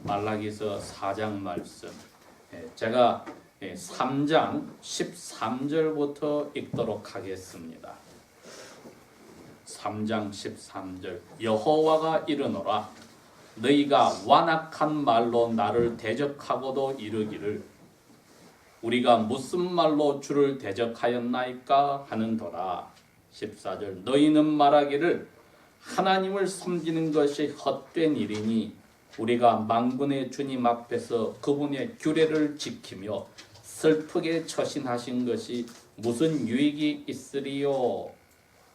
말라기서 4장 말씀. 제가 3장 13절부터 읽도록 하겠습니다. 3장 13절. 여호와가 이르노라. 너희가 완악한 말로 나를 대적하고도 이르기를 우리가 무슨 말로 주를 대적하였나이까 하는도다. 14절. 너희는 말하기를 하나님을 섬기는 것이 헛된 일이니 우리가 만군의 주님 앞에서 그분의 규례를 지키며 슬프게 처신하신 것이 무슨 유익이 있으리요.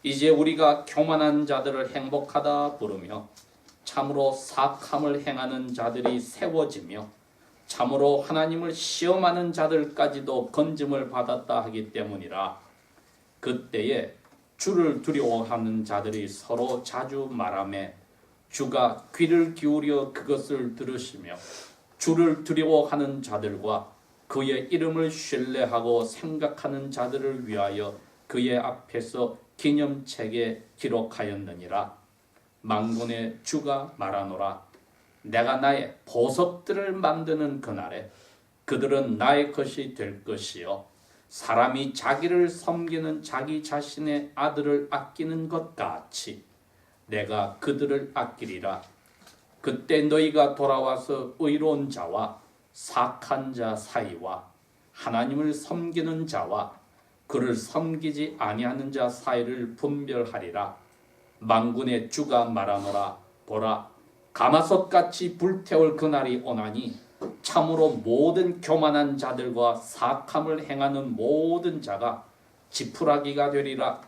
이제 우리가 교만한 자들을 행복하다 부르며 참으로 사악함을 행하는 자들이 세워지며 참으로 하나님을 시험하는 자들까지도 건짐을 받았다 하기 때문이라. 그때에 주를 두려워하는 자들이 서로 자주 말하며 주가 귀를 기울여 그것을 들으시며 주를 두려워하는 자들과 그의 이름을 신뢰하고 생각하는 자들을 위하여 그의 앞에서 기념책에 기록하였느니라. 만군의 주가 말하노라. 내가 나의 보석들을 만드는 그날에 그들은 나의 것이 될 것이요 사람이 자기를 섬기는 자기 자신의 아들을 아끼는 것 같이 내가 그들을 아끼리라. 그때 너희가 돌아와서 의로운 자와 사악한 자 사이와 하나님을 섬기는 자와 그를 섬기지 아니하는 자 사이를 분별하리라. 만군의 주가 말하노라. 보라, 가마솥같이 불태울 그날이 오나니 참으로 모든 교만한 자들과 사악함을 행하는 모든 자가 지푸라기가 되리라.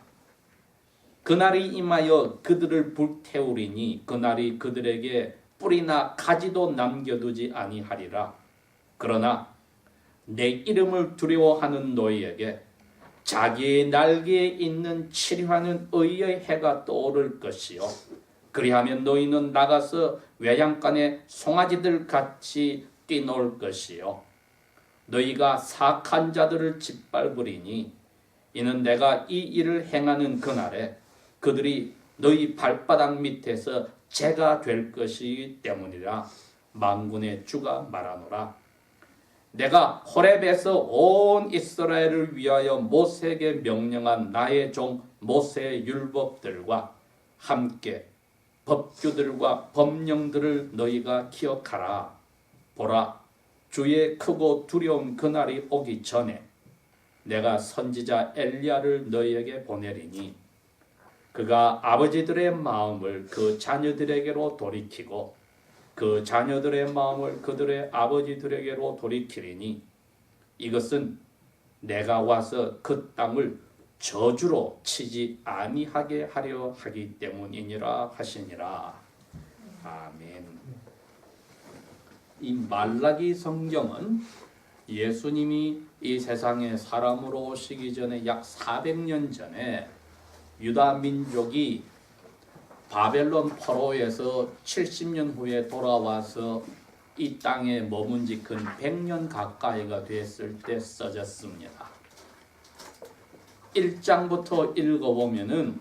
그날이 임하여 그들을 불태우리니 그날이 그들에게 뿌리나 가지도 남겨두지 아니하리라. 그러나 내 이름을 두려워하는 너희에게 자기의 날개에 있는 치료하는 의의 해가 떠오를 것이요 그리하면 너희는 나가서 외양간의 송아지들 같이 뛰놀 것이요 너희가 사악한 자들을 짓밟으리니 이는 내가 이 일을 행하는 그날에 그들이 너희 발바닥 밑에서 재가 될 것이기 때문이라. 만군의 주가 말하노라. 내가 호렙에서 온 이스라엘을 위하여 모세에게 명령한 나의 종 모세의 율법들과 함께 법규들과 법령들을 너희가 기억하라. 보라, 주의 크고 두려운 그날이 오기 전에 내가 선지자 엘리야를 너희에게 보내리니 그가 아버지들의 마음을 그 자녀들에게로 돌이키고 그 자녀들의 마음을 그들의 아버지들에게로 돌이키리니 이것은 내가 와서 그 땅을 저주로 치지 아니하게 하려 하기 때문이니라 하시니라. 아멘. 이 말라기 성경은 예수님이 이 세상에 사람으로 오시기 전에 약 400년 전에 유다 민족이 바벨론 포로에서 70년 후에 돌아와서 이 땅에 머문 지 근 100년 가까이가 됐을 때 써졌습니다. 1장부터 읽어보면은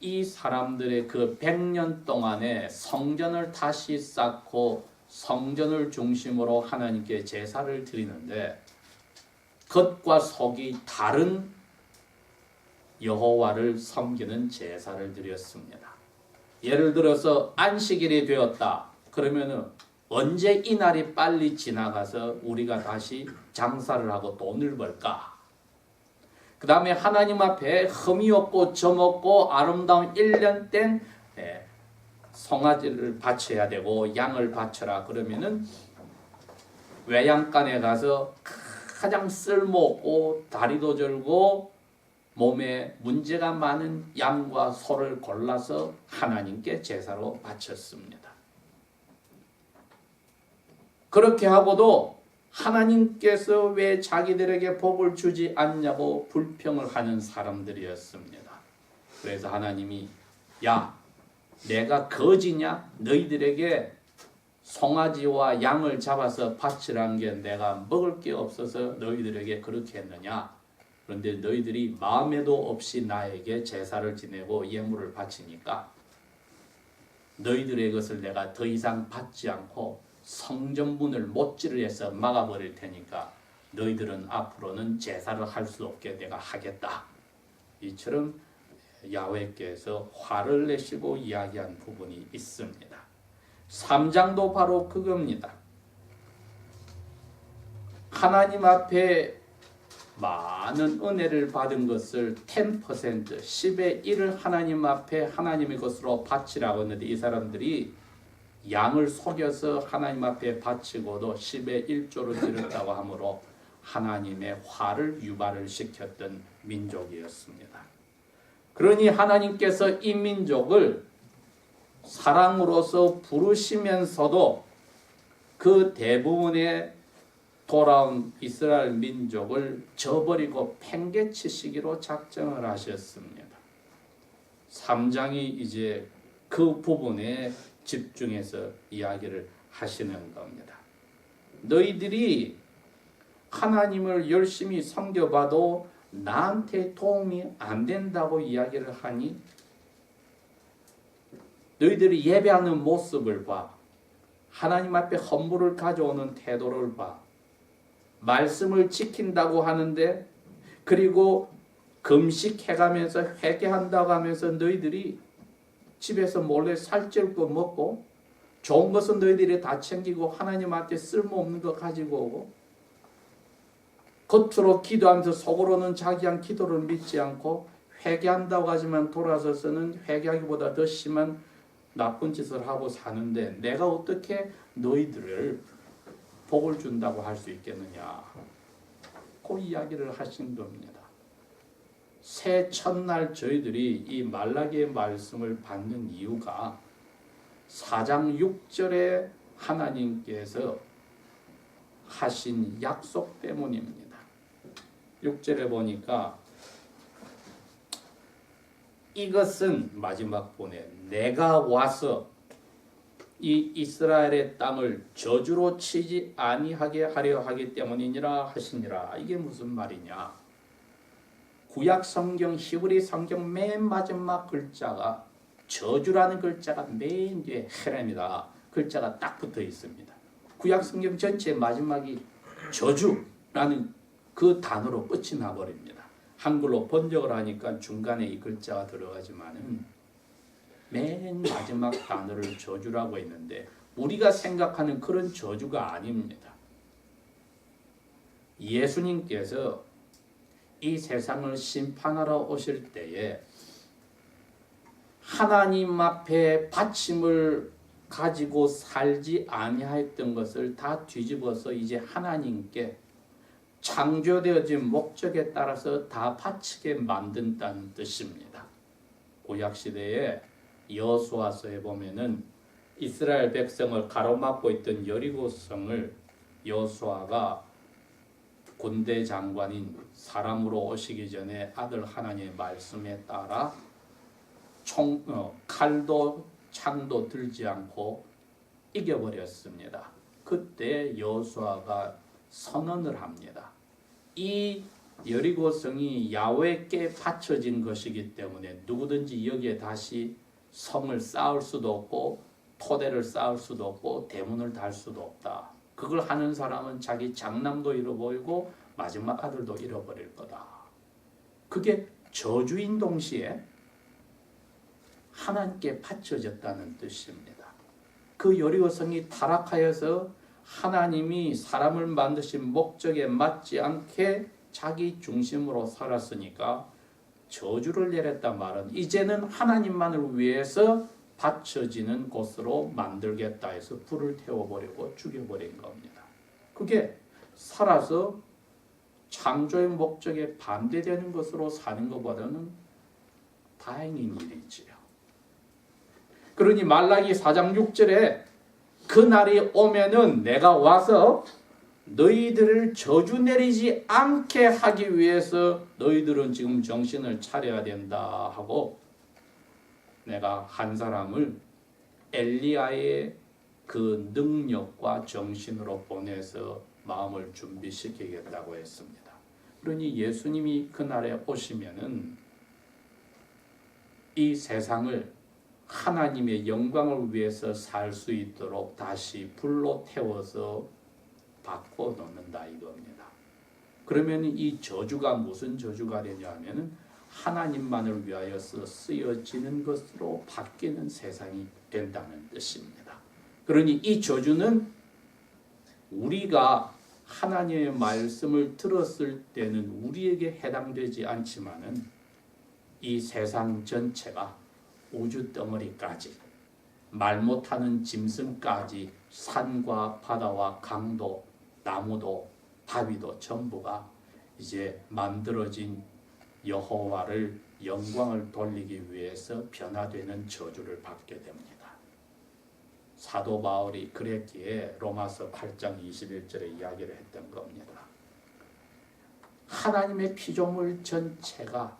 이 사람들의 그 100년 동안에 성전을 다시 쌓고 성전을 중심으로 하나님께 제사를 드리는데 겉과 속이 다른 여호와를 섬기는 제사를 드렸습니다. 예를 들어서 안식일이 되었다. 그러면은 언제 이 날이 빨리 지나가서 우리가 다시 장사를 하고 돈을 벌까? 그 다음에 하나님 앞에 흠이 없고 점 없고 아름다운 1년 된 송아지를 바쳐야 되고 양을 바쳐라. 그러면은 외양간에 가서 가장 쓸모없고 다리도 절고 몸에 문제가 많은 양과 소를 골라서 하나님께 제사로 바쳤습니다. 그렇게 하고도 하나님께서 왜 자기들에게 복을 주지 않냐고 불평을 하는 사람들이었습니다. 그래서 하나님이 야, 내가 거지냐? 너희들에게 송아지와 양을 잡아서 바치란 게 내가 먹을 게 없어서 너희들에게 그렇게 했느냐? 그런데 너희들이 마음에도 없이 나에게 제사를 지내고 예물을 바치니까 너희들의 것을 내가 더 이상 받지 않고 성전문을 못지를 해서 막아버릴 테니까 너희들은 앞으로는 제사를 할 수 없게 내가 하겠다. 이처럼 야훼께서 화를 내시고 이야기한 부분이 있습니다. 3장도 바로 그겁니다. 하나님 앞에 많은 은혜를 받은 것을 10%, 10의 1을 하나님 앞에 하나님의 것으로 바치라고 했는데 이 사람들이 양을 속여서 하나님 앞에 바치고도 10의 1조를 드렸다고 하므로 하나님의 화를 유발을 시켰던 민족이었습니다. 그러니 하나님께서 이 민족을 사랑으로서 부르시면서도 그 대부분의 돌아온 이스라엘 민족을 저버리고 팽개치시기로 작정을 하셨습니다. 3장이 이제 그 부분에 집중해서 이야기를 하시는 겁니다. 너희들이 하나님을 열심히 섬겨봐도 나한테 도움이 안 된다고 이야기를 하니 너희들이 예배하는 모습을 봐. 하나님 앞에 헌물을 가져오는 태도를 봐. 말씀을 지킨다고 하는데 그리고 금식해가면서 회개한다고 하면서 너희들이 집에서 몰래 살찔 거 먹고 좋은 것은 너희들이 다 챙기고 하나님한테 쓸모없는 거 가지고 오고 겉으로 기도하면서 속으로는 자기한 기도를 믿지 않고 회개한다고 하지만 돌아서서는 회개하기보다 더 심한 나쁜 짓을 하고 사는데 내가 어떻게 너희들을 복을 준다고 할 수 있겠느냐. 그 이야기를 하신 겁니다. 새 첫날 저희들이 이 말라기의 말씀을 받는 이유가 4장 6절에 하나님께서 하신 약속 때문입니다. 6절에 보니까 이것은 마지막 본에 내가 와서 이 이스라엘의 땅을 저주로 치지 아니하게 하려 하기 때문이니라 하시니라. 이게 무슨 말이냐? 구약 성경 히브리 성경 맨 마지막 글자가 저주라는 글자가 맨 뒤에 헤렘이다. 글자가 딱 붙어 있습니다. 구약 성경 전체 마지막이 저주라는 그 단어로 끝이 나버립니다. 한글로 번역을 하니까 중간에 이 글자가 들어가지만은 맨 마지막 단어를 저주라고 했는데 우리가 생각하는 그런 저주가 아닙니다. 예수님께서 이 세상을 심판하러 오실 때에 하나님 앞에 바침을 가지고 살지 아니하였던 것을 다 뒤집어서 이제 하나님께 창조되어진 목적에 따라서 다 바치게 만든다는 뜻입니다. 구약시대에 여호수아서에 보면은 이스라엘 백성을 가로막고 있던 여리고성을 여호수아가 군대 장관인 사람으로 오시기 전에 아들 하나님의 말씀에 따라 칼도 창도 들지 않고 이겨버렸습니다. 그때 여호수아가 선언을 합니다. 이 여리고성이 야훼께 바쳐진 것이기 때문에 누구든지 여기에 다시 성을 쌓을 수도 없고 토대를 쌓을 수도 없고 대문을 달 수도 없다. 그걸 하는 사람은 자기 장남도 잃어버리고 마지막 아들도 잃어버릴 거다. 그게 저주인 동시에 하나님께 바쳐졌다는 뜻입니다. 그 여리고성이 타락하여서 하나님이 사람을 만드신 목적에 맞지 않게 자기 중심으로 살았으니까 저주를 내렸단 말은 이제는 하나님만을 위해서 바쳐지는 곳으로 만들겠다 해서 불을 태워버리고 죽여버린 겁니다. 그게 살아서 창조의 목적에 반대되는 것으로 사는 것보다는 다행인 일이지요. 그러니 말라기 4장 6절에 그 날이 오면은 내가 와서 너희들을 저주 내리지 않게 하기 위해서 너희들은 지금 정신을 차려야 된다 하고 내가 한 사람을 엘리야의 그 능력과 정신으로 보내서 마음을 준비시키겠다고 했습니다. 그러니 예수님이 그날에 오시면은 이 세상을 하나님의 영광을 위해서 살 수 있도록 다시 불로 태워서 바꿔놓는다 이겁니다. 그러면 이 저주가 무슨 저주가 되냐 하면은 하나님만을 위하여 쓰여지는 것으로 바뀌는 세상이 된다는 뜻입니다. 그러니 이 저주는 우리가 하나님의 말씀을 들었을 때는 우리에게 해당되지 않지만은 이 세상 전체가 우주 덩어리까지 말 못하는 짐승까지 산과 바다와 강도 나무도 바위도 전부가 이제 만들어진 여호와를 영광을 돌리기 위해서 변화되는 저주를 받게 됩니다. 사도 바울이 그랬기에 로마서 8장 21절에 이야기를 했던 겁니다. 하나님의 피조물 전체가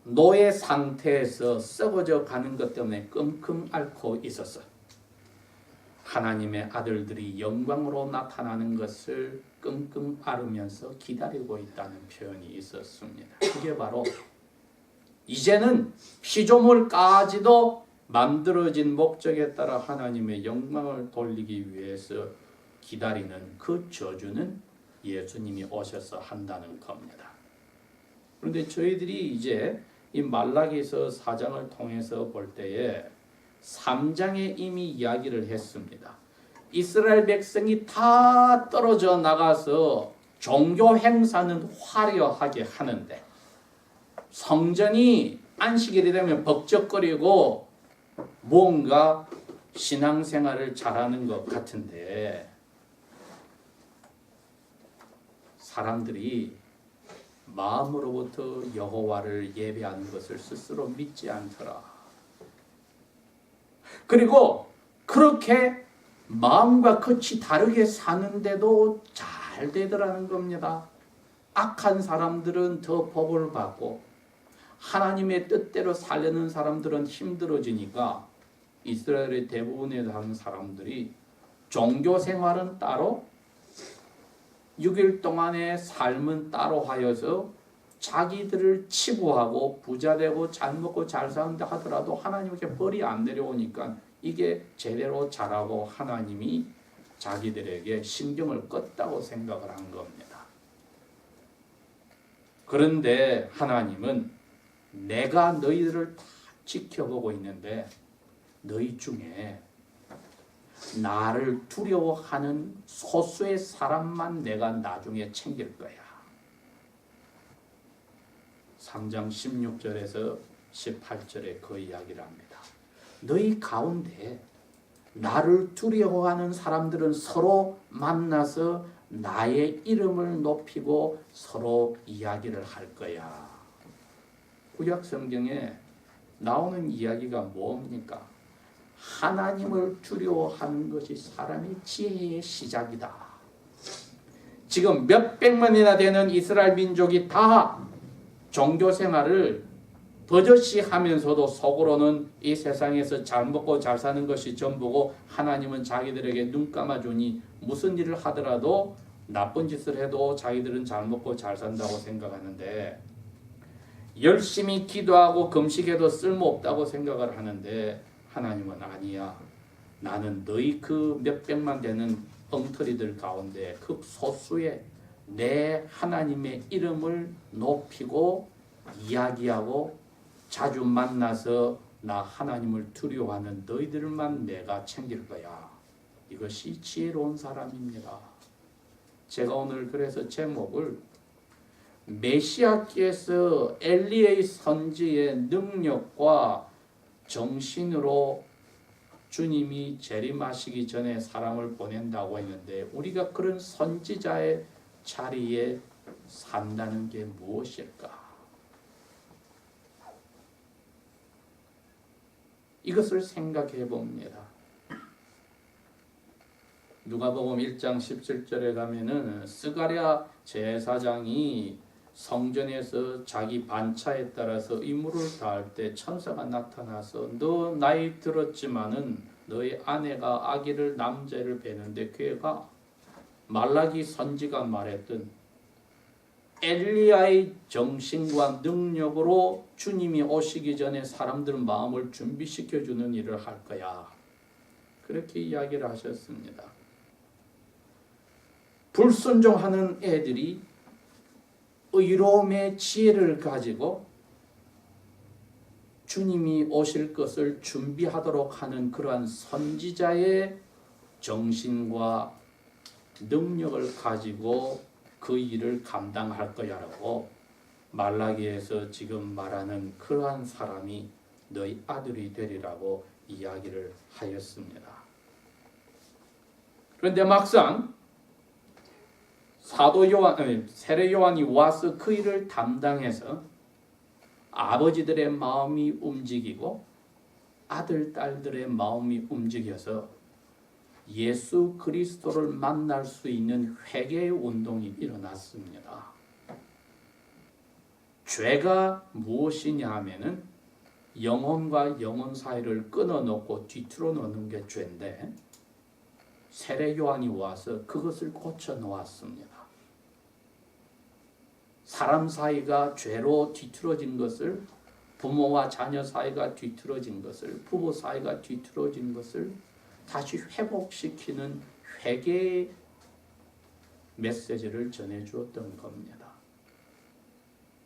노예 상태에서 썩어져 가는 것 때문에 끙끙 앓고 있었어. 하나님의 아들들이 영광으로 나타나는 것을 끙끙 앓으면서 기다리고 있다는 표현이 있었습니다. 그게 바로 이제는 피조물까지도 만들어진 목적에 따라 하나님의 영광을 돌리기 위해서 기다리는 그 저주는 예수님이 오셔서 한다는 겁니다. 그런데 저희들이 이제 이 말라기서 4장을 통해서 볼 때에 3장에 이미 이야기를 했습니다. 이스라엘 백성이 다 떨어져 나가서 종교 행사는 화려하게 하는데 성전이 안식일이 되면 벅적거리고 뭔가 신앙생활을 잘하는 것 같은데 사람들이 마음으로부터 여호와를 예배하는 것을 스스로 믿지 않더라. 그리고 그렇게 마음과 끝이 다르게 사는데도 잘 되더라는 겁니다. 악한 사람들은 더 복을 받고 하나님의 뜻대로 살려는 사람들은 힘들어지니까 이스라엘의 대부분에 사는 사람들이 종교 생활은 따로 6일 동안의 삶은 따로 하여서 자기들을 치부하고 부자되고 잘 먹고 잘 사는다 하더라도 하나님께 벌이 안 내려오니까 이게 제대로 잘하고 하나님이 자기들에게 신경을 껐다고 생각을 한 겁니다. 그런데 하나님은 내가 너희들을 다 지켜보고 있는데 너희 중에 나를 두려워하는 소수의 사람만 내가 나중에 챙길 거야. 3장 16절에서 18절에 그 이야기를 합니다. 너희 가운데 나를 두려워하는 사람들은 서로 만나서 나의 이름을 높이고 서로 이야기를 할 거야. 구약 성경에 나오는 이야기가 뭡니까? 하나님을 두려워하는 것이 사람의 지혜의 시작이다. 지금 몇백만이나 되는 이스라엘 민족이 다 종교 생활을 버젓이 하면서도 속으로는 이 세상에서 잘 먹고 잘 사는 것이 전부고 하나님은 자기들에게 눈 감아주니 무슨 일을 하더라도 나쁜 짓을 해도 자기들은 잘 먹고 잘 산다고 생각하는데 열심히 기도하고 금식해도 쓸모없다고 생각을 하는데 하나님은 아니야. 나는 너희 그 몇백만 되는 엉터리들 가운데 극소수의 내 하나님의 이름을 높이고 이야기하고 자주 만나서 나 하나님을 두려워하는 너희들만 내가 챙길 거야. 이것이 지혜로운 사람입니다. 제가 오늘 그래서 제목을 메시아께서 엘리야의 선지의 능력과 정신으로 주님이 재림하시기 전에 사람을 보낸다고 했는데 우리가 그런 선지자의 자리에 산다는 게 무엇일까? 이것을 생각해 봅니다. 누가복음 1장 17절에 가면은 스가랴 제사장이 성전에서 자기 반차에 따라서 임무를 다할 때 천사가 나타나서 너 나이 들었지만은 너의 아내가 아기를 남자를 베는데 그애가 말라기 선지가 말했던 엘리야의 정신과 능력으로 주님이 오시기 전에 사람들 마음을 준비시켜주는 일을 할 거야. 그렇게 이야기를 하셨습니다. 불순종하는 애들이 의로움의 지혜를 가지고 주님이 오실 것을 준비하도록 하는 그러한 선지자의 정신과 능력을 가지고 그 일을 감당할 거야라고 말라기에서 지금 말하는 그러한 사람이 너희 아들이 되리라고 이야기를 하였습니다. 그런데 막상 세례 요한이 와서 그 일을 담당해서 아버지들의 마음이 움직이고 아들, 딸들의 마음이 움직여서 예수 그리스도를 만날 수 있는 회개의 운동이 일어났습니다. 죄가 무엇이냐 하면은 영혼과 영혼 사이를 끊어놓고 뒤틀어 놓는 게 죄인데 세례 요한이 와서 그것을 고쳐 놓았습니다. 사람 사이가 죄로 뒤틀어진 것을, 부모와 자녀 사이가 뒤틀어진 것을, 부부 사이가 뒤틀어진 것을 다시 회복시키는 회개의 메시지를 전해주었던 겁니다.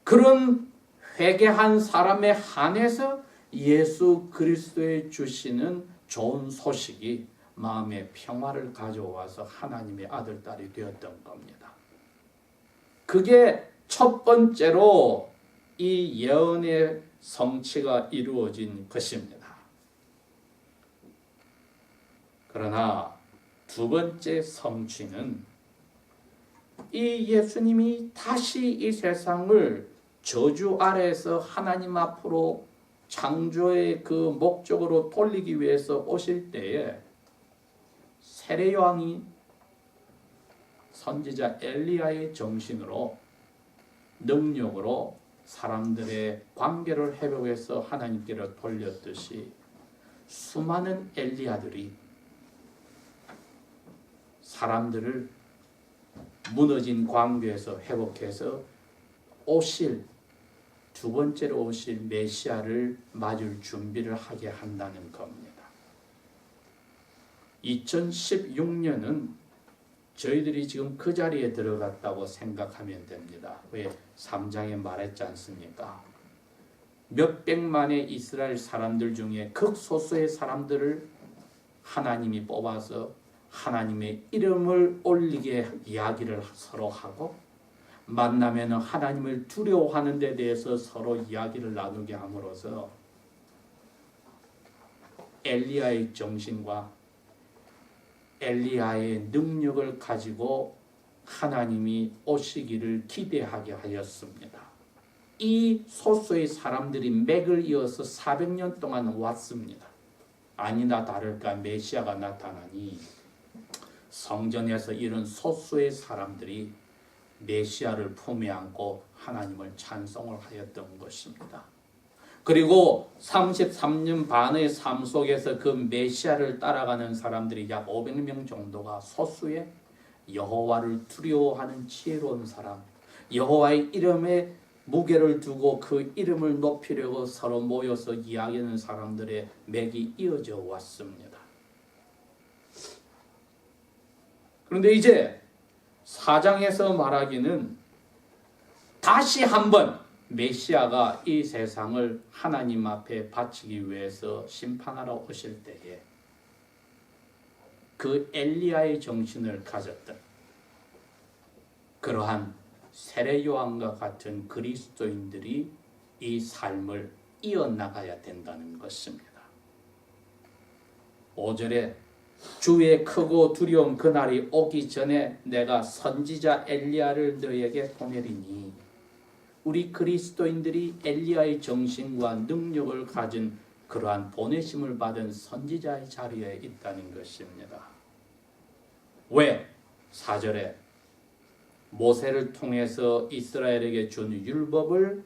그런 회개한 사람에 한해서 예수 그리스도의 주시는 좋은 소식이 마음의 평화를 가져와서 하나님의 아들, 딸이 되었던 겁니다. 그게 첫 번째로 이 예언의 성취가 이루어진 것입니다. 그러나 두 번째 성취는 이 예수님이 다시 이 세상을 저주 아래에서 하나님 앞으로 창조의 그 목적으로 돌리기 위해서 오실 때에 세례 요한이 선지자 엘리야의 정신으로 능력으로 사람들의 관계를 회복해서 하나님께로 돌렸듯이 수많은 엘리야들이 사람들을 무너진 관계에서 회복해서 두 번째로 오실 메시아를 맞을 준비를 하게 한다는 겁니다. 2016년은 저희들이 지금 그 자리에 들어갔다고 생각하면 됩니다. 왜 3장에 말했지 않습니까? 몇백만의 이스라엘 사람들 중에 극소수의 사람들을 하나님이 뽑아서 하나님의 이름을 올리게 이야기를 서로 하고 만나면 하나님을 두려워하는 데 대해서 서로 이야기를 나누게 함으로써 엘리야의 정신과 엘리야의 능력을 가지고 하나님이 오시기를 기대하게 하였습니다. 이 소수의 사람들이 맥을 이어서 400년 동안 왔습니다. 아니나 다를까 메시아가 나타나니 성전에서 이런 소수의 사람들이 메시아를 품에 안고 하나님을 찬송을 하였던 것입니다. 그리고 33년 반의 삶 속에서 그 메시아를 따라가는 사람들이 약 500명 정도가 소수의 여호와를 두려워하는 지혜로운 사람, 여호와의 이름에 무게를 두고 그 이름을 높이려고 서로 모여서 이야기하는 사람들의 맥이 이어져 왔습니다. 그런데 이제 4장에서 말하기는 다시 한번 메시아가 이 세상을 하나님 앞에 바치기 위해서 심판하러 오실 때에 그 엘리야의 정신을 가졌던 그러한 세례 요한과 같은 그리스도인들이 이 삶을 이어나가야 된다는 것입니다. 5절에 주의 크고 두려운 그날이 오기 전에 내가 선지자 엘리야를 너에게 보내리니 우리 그리스도인들이 엘리야의 정신과 능력을 가진 그러한 보내심을 받은 선지자의 자리에 있다는 것입니다. 왜? 4절에 모세를 통해서 이스라엘에게 준 율법을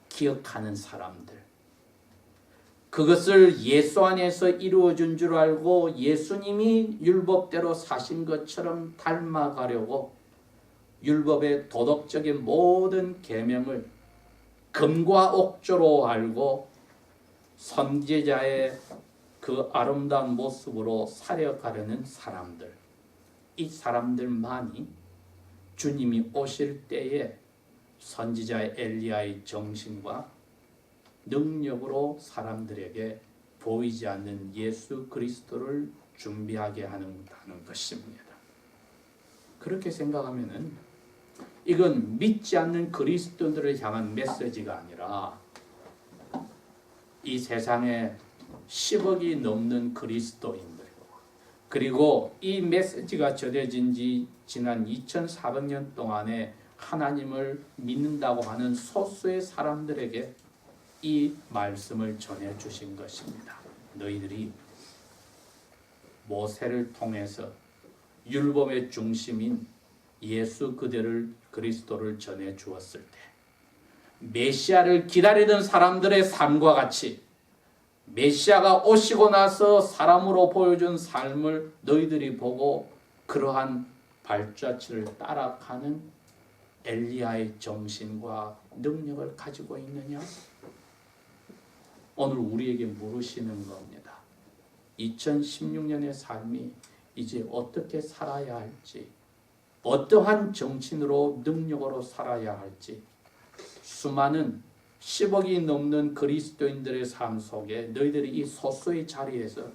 기억하는 사람들, 그것을 예수 안에서 이루어진 줄 알고 예수님이 율법대로 사신 것처럼 닮아가려고 율법의 도덕적인 모든 계명을 금과 옥조로 알고 선지자의 그 아름다운 모습으로 살아가려는 사람들, 이 사람들만이 주님이 오실 때에 선지자 엘리야의 정신과 능력으로 사람들에게 보이지 않는 예수 그리스도를 준비하게 하는 것입니다. 그렇게 생각하면은 이건 믿지 않는 그리스도인들을 향한 메시지가 아니라 이 세상에 10억이 넘는 그리스도인들, 그리고 이 메시지가 전해진 지 지난 2400년 동안에 하나님을 믿는다고 하는 소수의 사람들에게 이 말씀을 전해 주신 것입니다. 너희들이 모세를 통해서 율법의 중심인 예수 그리스도를 전해 주었을 때 메시아를 기다리던 사람들의 삶과 같이 메시아가 오시고 나서 사람으로 보여준 삶을 너희들이 보고 그러한 발자취를 따라가는 엘리야의 정신과 능력을 가지고 있느냐? 오늘 우리에게 물으시는 겁니다. 2016년의 삶이 이제 어떻게 살아야 할지, 어떠한 정신으로 능력으로 살아야 할지, 수많은 10억이 넘는 그리스도인들의 삶 속에 너희들이 이 소수의 자리에서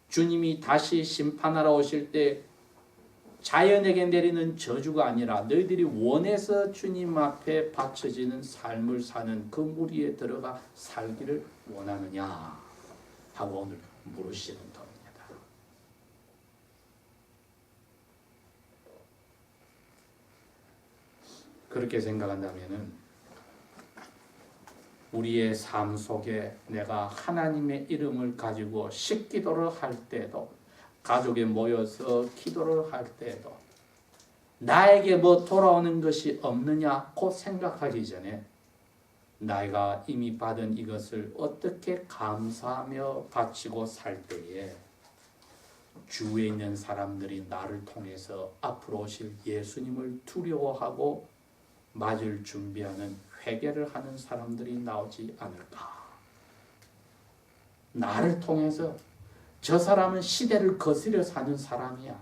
주님이 다시 심판하러 오실 때 자연에게 내리는 저주가 아니라 너희들이 원해서 주님 앞에 바쳐지는 삶을 사는 그 무리에 들어가 살기를 원하느냐 하고 오늘 물으시는 겁니다. 그렇게 생각한다면은 우리의 삶 속에 내가 하나님의 이름을 가지고 식기도를 할 때도, 가족에 모여서 기도를 할 때도 나에게 뭐 돌아오는 것이 없느냐고 생각하기 전에 내가 이미 받은 이것을 어떻게 감사하며 바치고 살 때에 주위에 있는 사람들이 나를 통해서 앞으로 오실 예수님을 두려워하고 맞을 준비하는 회개를 하는 사람들이 나오지 않을까. 나를 통해서 저 사람은 시대를 거스려 사는 사람이야,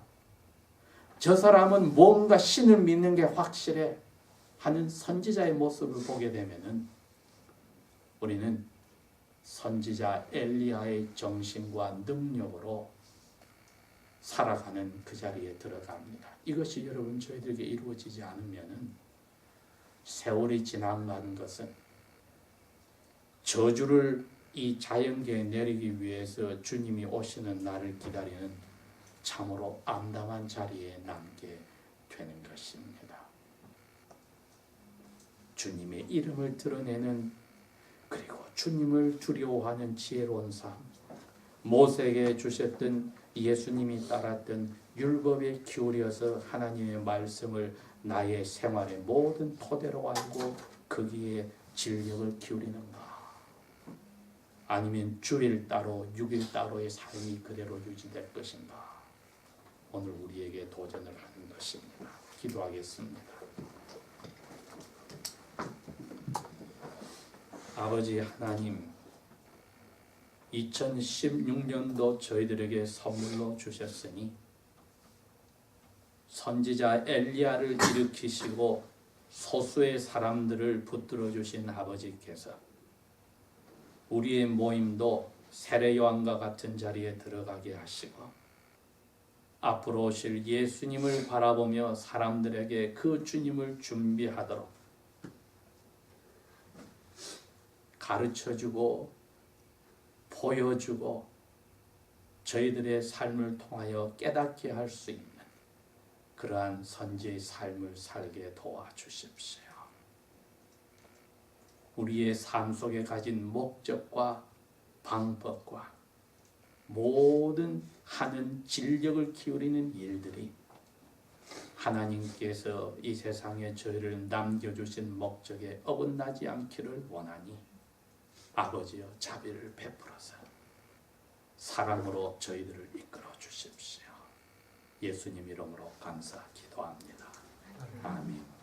저 사람은 뭔가 신을 믿는 게 확실해 하는 선지자의 모습을 보게 되면은 우리는 선지자 엘리야의 정신과 능력으로 살아가는 그 자리에 들어갑니다. 이것이 여러분 저희들에게 이루어지지 않으면은 세월이 지나가는 것은 저주를 이 자연계에 내리기 위해서 주님이 오시는 날을 기다리는 참으로 암담한 자리에 남게 되는 것입니다. 주님의 이름을 드러내는, 그리고 주님을 두려워하는 지혜로운 삶, 모세에게 주셨던 예수님이 따랐던 율법에 기울여서 하나님의 말씀을 나의 생활의 모든 토대로 알고 거기에 진력을 기울이는가? 아니면 주일 따로 6일 따로의 삶이 그대로 유지될 것인가? 오늘 우리에게 도전을 하는 것입니다. 기도하겠습니다. 아버지 하나님, 2016년도 저희들에게 선물로 주셨으니 선지자 엘리야를 일으키시고 소수의 사람들을 붙들어 주신 아버지께서 우리의 모임도 세례요한과 같은 자리에 들어가게 하시고 앞으로 오실 예수님을 바라보며 사람들에게 그 주님을 준비하도록 가르쳐주고 보여주고 저희들의 삶을 통하여 깨닫게 할 수 있는 그러한 선지의 삶을 살게 도와주십시오. 우리의 삶 속에 가진 목적과 방법과 모든 하는 진력을 기울이는 일들이 하나님께서 이 세상에 저희를 남겨주신 목적에 어긋나지 않기를 원하니 아버지여 자비를 베풀어서 사랑으로 저희들을 이끌어 주십시오. 예수님 이름으로 감사 기도합니다. 아멘.